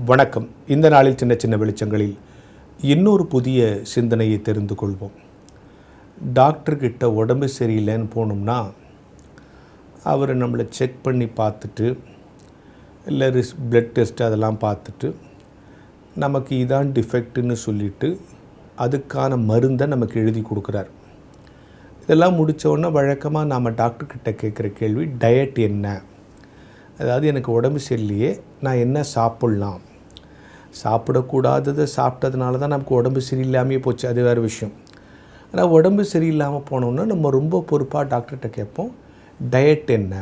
வணக்கம். இந்த நாளில் சின்ன சின்ன வெளிச்சங்களில் இன்னொரு புதிய சிந்தனையை தெரிந்து கொள்வோம். டாக்டர்கிட்ட உடம்பு சரியில்லைன்னு போனோம்னா அவர் நம்மளை செக் பண்ணி பார்த்துட்டு இல்லை பிளட் டெஸ்ட் அதெல்லாம் பார்த்துட்டு நமக்கு இதான் டிஃபெக்ட்டுன்னு சொல்லிவிட்டு அதுக்கான மருந்தை நமக்கு எழுதி கொடுக்குறார். இதெல்லாம் முடித்தோடனே வழக்கமாக நாம் டாக்டர்கிட்ட கேட்குற கேள்வி டயட் என்ன, அதாவது எனக்கு உடம்பு சரியில்லையே நான் என்ன சாப்பிட்லாம், சாப்பிடக்கூடாததை சாப்பிட்டதுனால தான் நமக்கு உடம்பு சரியில்லாமையே போச்சு, அது வேறு விஷயம். ஆனால் உடம்பு சரியில்லாமல் போனோன்னா நம்ம ரொம்ப பொறுப்பாக டாக்டர்கிட்ட கேட்போம் டயட் என்ன.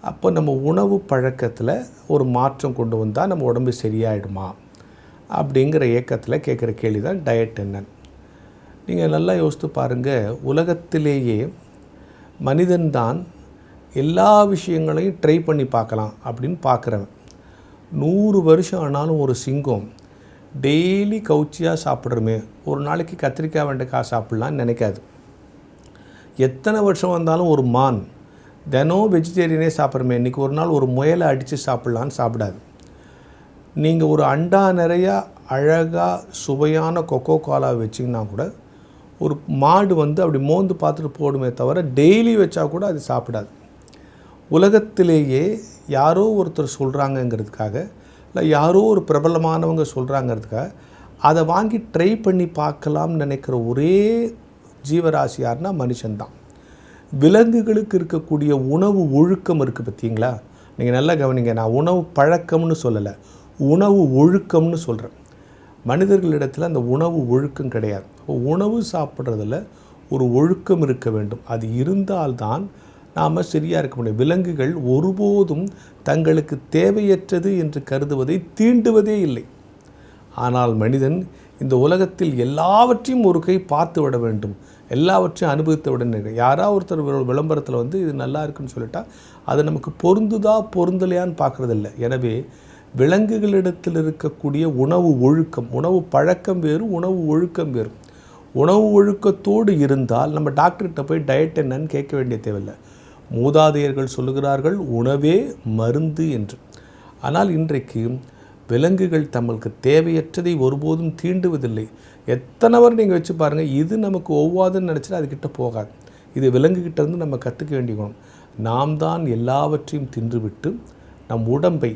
அப்போ நம்ம உணவு பழக்கத்தில் ஒரு மாற்றம் கொண்டு வந்தால் நம்ம உடம்பு சரியாயிடுமா அப்படிங்கிற ஏக்கத்தில் கேட்குற கேள்வி தான் டயட் என்னன்னு. நீங்கள் நல்லா யோசித்து பாருங்கள், உலகத்திலேயே மனிதன்தான் எல்லா விஷயங்களையும் ட்ரை பண்ணி பார்க்கலாம் அப்படின்னு பார்க்குறவன். 100 வருஷம் ஆனாலும் ஒரு சிங்கம் டெய்லி கவுச்சியாக சாப்பிட்றமே, ஒரு நாளைக்கு கத்திரிக்காய் வெண்டைக்காய் சாப்பிட்லான்னு நினைக்காது. எத்தனை வருஷம் வந்தாலும் ஒரு மான் தினம் வெஜிடேரியனே சாப்பிட்றமே, இன்றைக்கி ஒரு நாள் ஒரு முயலை அடித்து சாப்பிட்லான்னு சாப்பிடாது. நீங்கள் ஒரு அண்டா நிறையா அழகாக சுவையான கொக்கோ கோலா வச்சிங்கன்னா கூட ஒரு மாடு அப்படி மோந்து பார்த்துட்டு போடுமே தவிர டெய்லி வச்சா கூட அது சாப்பிடாது. உலகத்திலேயே யாரோ ஒருத்தர் சொல்கிறாங்கங்கிறதுக்காக இல்லை யாரோ ஒரு பிரபலமானவங்க சொல்கிறாங்கிறதுக்காக அதை வாங்கி ட்ரை பண்ணி பார்க்கலாம்னு நினைக்கிற ஒரே ஜீவராசி யாருன்னா மனுஷன்தான். விலங்குகளுக்கு இருக்கக்கூடிய உணவு ஒழுக்கம் இருக்குது பார்த்தீங்களா? நீங்கள் நல்லா கவனிங்க, நான் உணவு பழக்கம்னு சொல்லலை, உணவு ஒழுக்கம்னு சொல்கிறேன். மனிதர்களிடத்தில் அந்த உணவு ஒழுக்கம் கிடையாது. உணவு சாப்பிட்றதில் ஒரு ஒழுக்கம் இருக்க வேண்டும். அது இருந்தால்தான் நாம் சரியாக இருக்க முடியும். விலங்குகள் ஒருபோதும் தங்களுக்கு தேவையற்றது என்று கருதுவதை தீண்டுவதே இல்லை. ஆனால் மனிதன் இந்த உலகத்தில் எல்லாவற்றையும் ஒரு கை பார்த்து விட வேண்டும், எல்லாவற்றையும் அனுபவித்து விட. யாராவது ஒருத்தர் விளம்பரத்தில் இது நல்லா இருக்குன்னு சொல்லிட்டா அது நமக்கு பொருந்துதா பொருந்தலையான்னு பார்க்குறதில்ல. எனவே விலங்குகளிடத்தில் இருக்கக்கூடிய உணவு ஒழுக்கம், உணவு பழக்கம் வேறு, உணவு ஒழுக்கம் வேறு. உணவு ஒழுக்கத்தோடு இருந்தால் நம்ம டாக்டர்கிட்ட போய் டயட் என்னன்னு கேட்க வேண்டிய தேவையில்லை. மூதாதையர்கள் சொல்லுகிறார்கள் உணவே மருந்து என்று. ஆனால் இன்றைக்கு விலங்குகள் தங்களுக்கு தேவையற்றதை ஒருபோதும் தீண்டுவதில்லை. எத்தனைவர் நீங்கள் வச்சு பாருங்கள், இது நமக்கு ஒவ்வாதுன்னு நினச்சிட்டு அதுக்கிட்ட போகாது. இது விலங்குகிட்டேருந்து நம்ம கற்றுக்க வேண்டிய குணம். நாம் தான் எல்லாவற்றையும் தின்றுவிட்டு நம் உடம்பை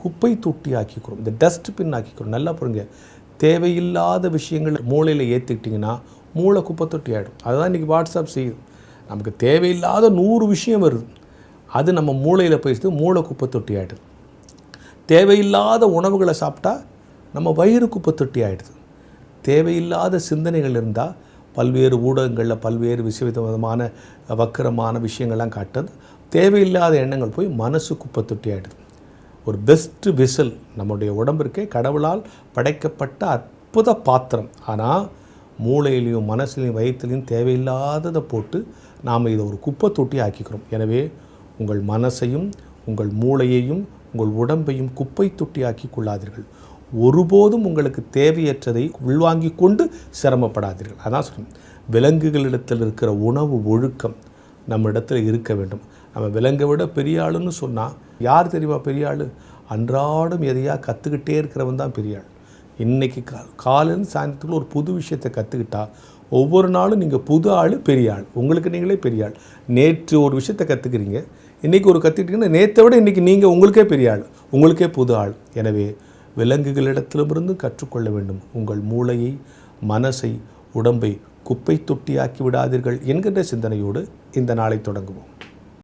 குப்பை தொட்டி ஆக்கிக்கிறோம், இந்த டஸ்ட்பின் ஆக்கிக்கிறோம். நல்லா பாருங்க, தேவையில்லாத விஷயங்கள் மூளையில் ஏற்றிக்கிட்டிங்கன்னா மூளை குப்பை தொட்டி ஆகிடும். அதுதான் இன்றைக்கி வாட்ஸ்அப் செய்யுது. நமக்கு தேவையில்லாத 100 விஷயம் வருது, அது நம்ம மூளையில் போயிடுது, மூளை குப்பை தொட்டி ஆகிடுது. தேவையில்லாத உணவுகளை சாப்பிட்டா நம்ம வயிறு குப்பை தொட்டி ஆகிடுது. தேவையில்லாத சிந்தனைகள் இருந்தால் பல்வேறு ஊடகங்களில் பல்வேறு விதமான வக்கரமான விஷயங்கள்லாம் காட்டுது. தேவையில்லாத எண்ணங்கள் போய் மனசு குப்பை தொட்டி ஆகிடுது. ஒரு பெஸ்ட்டு விசில் நம்முடைய உடம்பிற்கே கடவுளால் படைக்கப்பட்ட அற்புத பாத்திரம். ஆனால் மூளையிலையும் மனசுலையும் வயிற்றுலையும் தேவையில்லாததை போட்டு நாம் இதை ஒரு குப்பை தொட்டி ஆக்கிக்கிறோம். எனவே உங்கள் மனசையும் உங்கள் மூளையையும் உங்கள் உடம்பையும் குப்பை தொட்டி ஆக்கி கொள்ளாதீர்கள். ஒருபோதும் உங்களுக்கு தேவையற்றதை உள்வாங்கி கொண்டு சிரமப்படாதீர்கள். அதான் சொல்கிறேன், விலங்குகளிடத்தில் இருக்கிற உணவு ஒழுக்கம் நம்ம இடத்துல இருக்க வேண்டும். நம்ம விலங்கை விட பெரிய ஆளுன்னு சொன்னால் யார் தெரியுமா பெரிய ஆள்? அன்றாடம் எதையாக கற்றுக்கிட்டே இருக்கிறவன் தான் பெரிய ஆள். இன்றைக்கி காலையில் சாயந்தரத்துக்குள்ள ஒரு புது விஷயத்தை கற்றுக்கிட்டா ஒவ்வொரு நாளும் நீங்கள் புது ஆள், பெரிய ஆள். உங்களுக்கு நீங்களே பெரிய ஆள். நேற்று ஒரு விஷயத்தை கற்றுக்கிறீங்க, இன்றைக்கி ஒரு கற்றுக்கிட்டீங்கன்னா நேற்றை விட இன்றைக்கி நீங்கள் உங்களுக்கே பெரிய ஆள், உங்களுக்கே புது ஆள். எனவே விலங்குகளிடத்திலிருந்து கற்றுக்கொள்ள வேண்டும். உங்கள் மூளையை, மனசை, உடம்பை குப்பை தொட்டியாக்கி விடாதீர்கள் என்கின்ற சிந்தனையோடு இந்த நாளை தொடங்குவோம்.